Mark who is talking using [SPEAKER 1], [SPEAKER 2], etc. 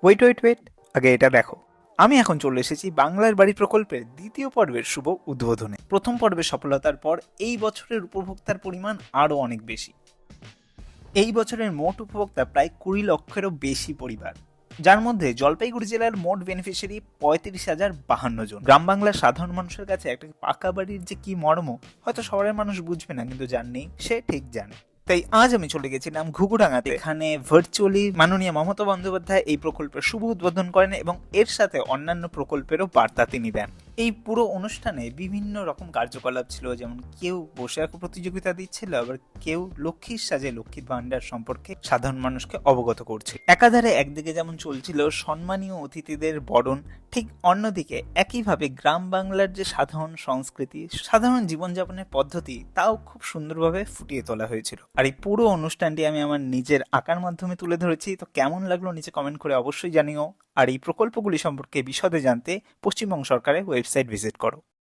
[SPEAKER 1] Wait, আগে এটা দেখো। আমি এখন চলে এসেছি বাংলার বাড়ি প্রকল্পের দ্বিতীয় পর্বের শুভ উদ্বোধনে। প্রথম পর্বের সফলতার পর এই বছরের উপভোক্তার পরিমাণ আরও অনেক বেশি। এই বছরের মোট উপভোক্তা প্রায় 20 লক্ষেরও বেশি পরিবার, যার মধ্যে জলপাইগুড়ি জেলার মোট বেনিফিশিয়ারি 35,052 জন। গ্রাম বাংলার সাধারণ মানুষের কাছে একটা পাকা বাড়ির যে কি মর্ম হয়তো শহরের মানুষ বুঝবে না, কিন্তু যার নেই সে ঠিক জানে। তাই আজ আমি চলে গেছিলাম ঘুঘুডাঙ্গাতে। এখানে ভার্চুয়ালি মাননীয় মমতা বন্দ্যোপাধ্যায় এই প্রকল্পের শুভ উদ্বোধন করেন এবং এর সাথে অন্যান্য প্রকল্পেরও বার্তা তিনি দেন। এই পুরো অনুষ্ঠানে বিভিন্ন রকম কার্যকলাপ ছিল, যেমন কেউ বসে আঁকো প্রতিযোগিতা দিচ্ছিল, আবার কেউ লক্ষ্মীর সাজে লক্ষ্মীর ভান্ডার সম্পর্কে সাধারণ মানুষকে অবগত করছে। একাধারে একদিকে যেমন চলছিল সম্মানীয় অতিথিদের বরণ, ঠিক অন্যদিকে একইভাবে গ্রাম বাংলার যে সাধারণ সংস্কৃতি, সাধারণ জীবনযাপনের পদ্ধতি, তাও খুব সুন্দরভাবে ফুটিয়ে তোলা হয়েছিল। আর এই পুরো অনুষ্ঠানটি আমি আমার নিজের আঁকার মাধ্যমে তুলে ধরেছি। তো কেমন লাগলো নিচে কমেন্ট করে অবশ্যই জানিও। আর এই প্রকল্পগুলি সম্পর্কে বিশদে জানতে পশ্চিমবঙ্গ সরকারের ওয়েবসাইট ভিজিট করো।